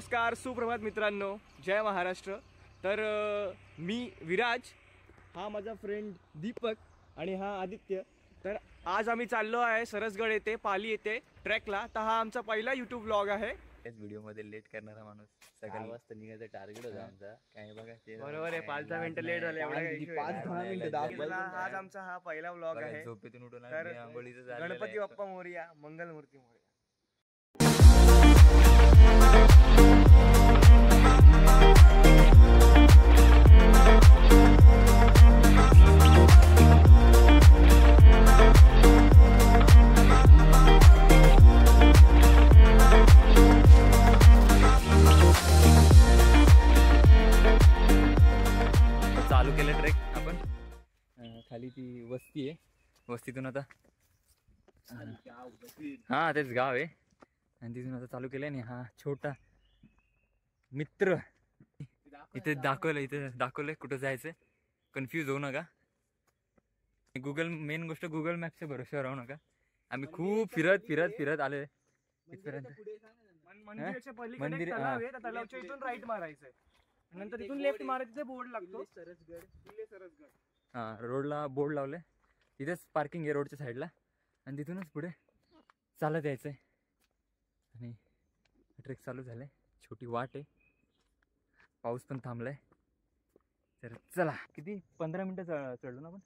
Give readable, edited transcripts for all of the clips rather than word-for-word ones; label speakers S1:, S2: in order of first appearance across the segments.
S1: नमस्कार, सुप्रभात मित्रांनो, जय महाराष्ट्र। तर मी विराज, हा माझा फ्रेंड दीपक आणि हा आदित्य। तर आज आम्ही चाललो आहे सरसगड येथे, पाली येथे ट्रॅकला। तर हा आमचा पहिला यूट्यूब व्लॉग आहे।
S2: त्याच व्हिडिओ मध्ये लेट करणारा माणूस। 6 वाजता निघायचं टार्गेट होता आमचा। काय बघा
S1: बरोबर आहे, 5-10 मिनिटं लेट झाले, एवढा काही इश्यू नाही।
S2: 5-10 मिनिटं
S1: आज आमचा हा पहिला व्लॉग आहे।
S2: झोपेतून उठून
S1: तर गणपती बाप्पा मोरया, मंगलमूर्ती मोरया।
S2: चालू केलं ट्रेक आपण। खाली ती वस्ती आहे, वस्तीतून आता हा तेच गाव आहे आणि तिथून आता चालू केलंय। आणि हा छोटा मित्र इथे दाखवलंय कुठं जायचंय। कन्फ्यूज होऊ नका, मेन गोष्ट गुगल मॅपच्या भरोश्यावर राहू नका। आम्ही खूप फिरत आलोय इथपर्यंत।
S1: मंदिराच्या पलीकडे तलाव आहे, त्या तलावाच्या इथून राईट मारायचंय, नंतर इथून लेफ्ट मारायचं। बोर्ड लागतो सरसगड।
S2: हा, रोडला बोर्ड लावले, तिथेच पार्किंग आहे रोडच्या साईडला, आणि तिथूनच पुढे चालत यायचंय। आणि ट्रेक चालू झालाय, छोटी वाट आहे, पाऊस पण थांबलाय। तर चला, किती 15 मिनिटं चढलो ना आपण।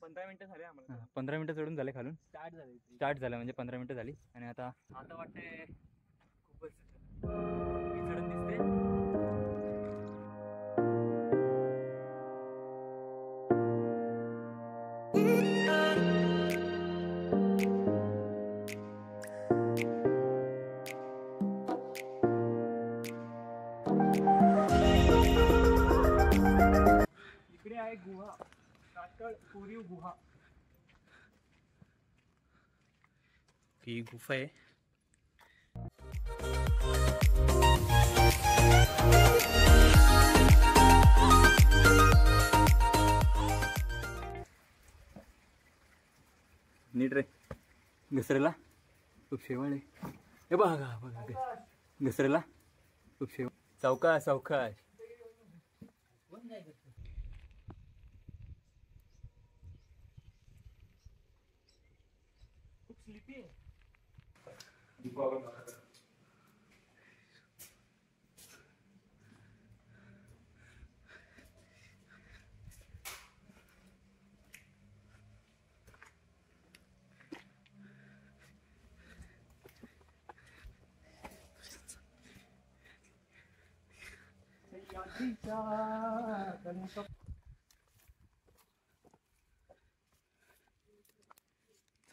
S1: 15 मिनिटं झाले आम्हाला।
S2: 15 मिनिटं चढून झाले, खालून स्टार्ट झालं म्हणजे 15 मिनिटं झाली। आणि आता वाटतंय खूपच चढून दिसते।
S1: इकडे आहे गुहा, कातळ कोरीव गुहा।
S2: ही गुफा आहे। नीट रे, घसरेला खूप शेवाळ आहे। हे बघा घसरेला खूप शेवाळ। सावकाश
S1: खूप स्लिपी आहे।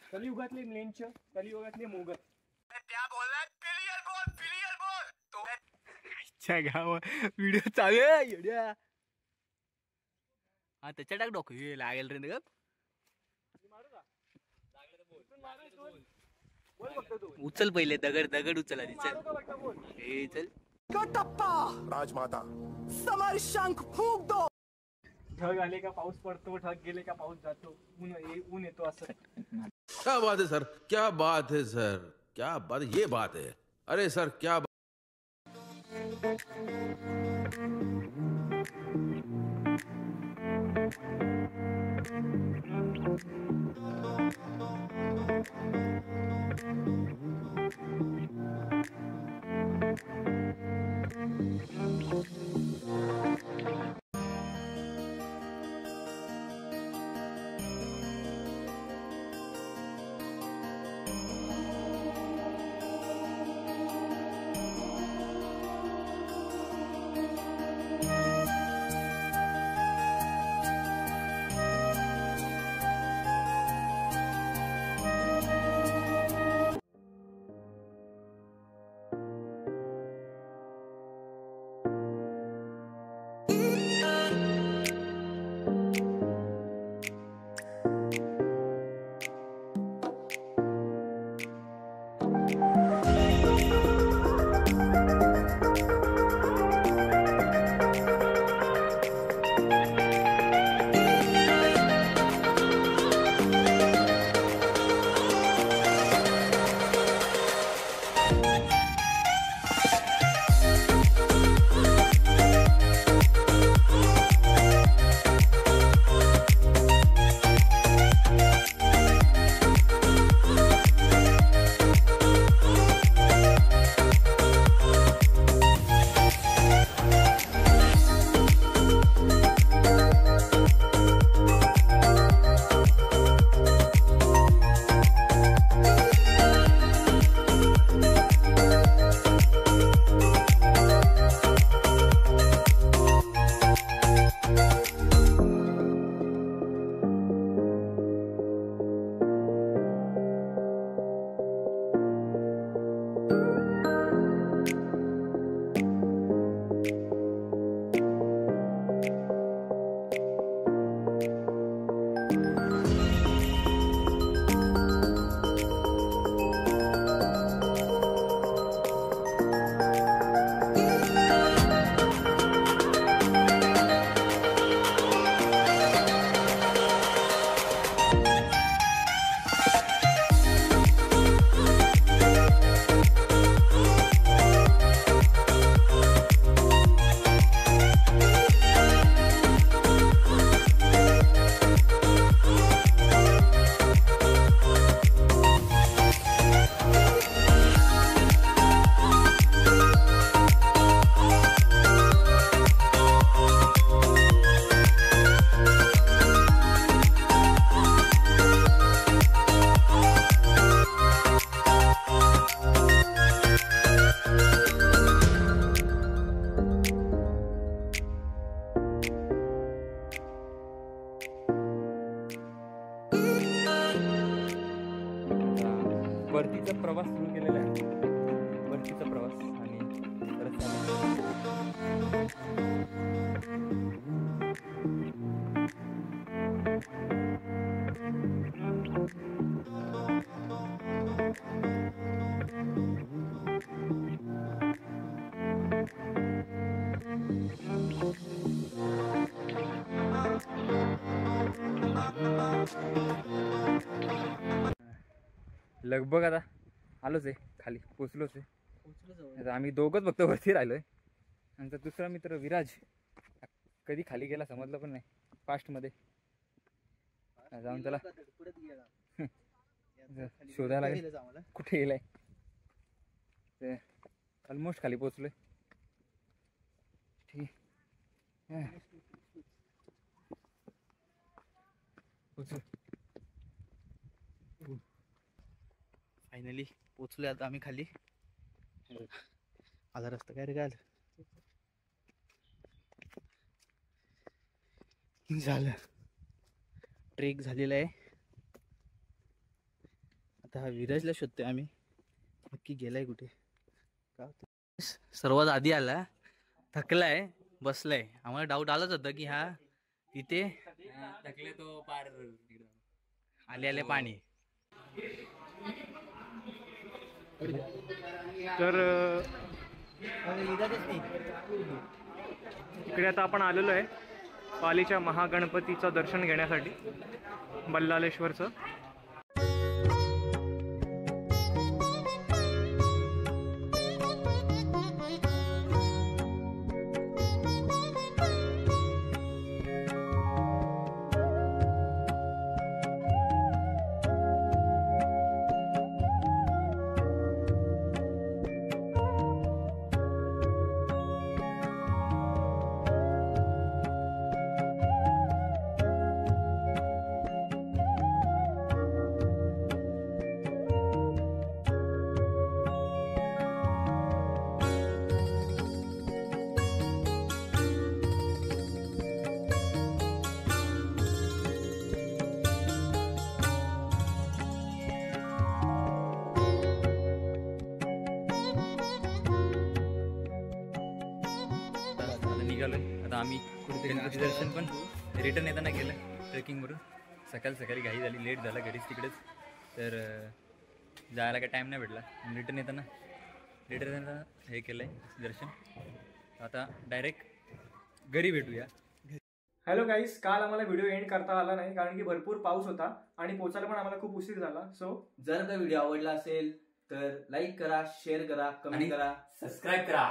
S1: कलियुगातले लेंच, कलियुगातले मोगल। क्या बोलना है? क्लियर बोल तो अच्छा गाव व्हिडिओ चालू आहे येड्या।
S2: हा त्याच्या टाक डोक हे लागेल रे। ग उचल पहिले, दगड उचल आधी। चल हे चल।
S3: राजमाता समर शंख फूंक दो।
S1: ढग आले का पाऊस पडतो, ढग गेले का पाऊस जातो, ऊन येतो असं।
S4: क्या बात है सर, क्या बात है सर, क्या बात, ये बात है। अरे सर क्या
S2: परतीचा प्रवास सुरू केलेला आहे. परतीचा प्रवास आणि परत चालू. लगभग आता आलोच आहे, खाली पोचलोच आहे. आता आम्ही दोघंच फक्त वरती राहिलोय. आमचा दुसरा मित्र विराज कधी खाली गेला समजलं पण नाही. फास्टमध्ये जाऊन त्याला शोधायला लागेल कुठे गेलाय. ते ऑलमोस्ट खाली पोचलोय. ठीक आहे, पोचलो.
S5: फायनली पोचलोय आता आम्ही खाली. आला रस्ता काय रे काय झालं. ट्रेक झालेला आहे. आता हा विराजला शोधतोय आम्ही, नक्की गेलाय कुठे. का सर्वात आधी आला, थकलाय, बसलाय. आम्हाला डाऊट आलाच होता की हा इथे
S2: थकले तो पार
S5: आले आले पाणी.
S1: तर इकडे आता आपण आलेलो आहे पालीच्या महागणपतीचं दर्शन घेण्यासाठी, बल्लालेश्वरचं.
S2: निघालोय आता आम्ही. गणपती दर्शन पण रिटर्न येताना केलं ट्रेकिंगवरून. सकाळी घाई झाली, लेट झाला घरीच तिकडेच, तर जायला काही टाईम नाही भेटला. रिटर्न येताना हे केलं आहे दर्शन. आता डायरेक्ट घरी भेटूया.
S1: हॅलो गाईस, काल आम्हाला व्हिडिओ एंड करता आला नाही कारण की भरपूर पाऊस होता आणि पोचायला पण आम्हाला खूप उशीर झाला. सो
S5: जर का व्हिडिओ आवडला असेल तर लाईक करा, शेअर करा, कमेंट करा,
S2: सबस्क्राईब करा.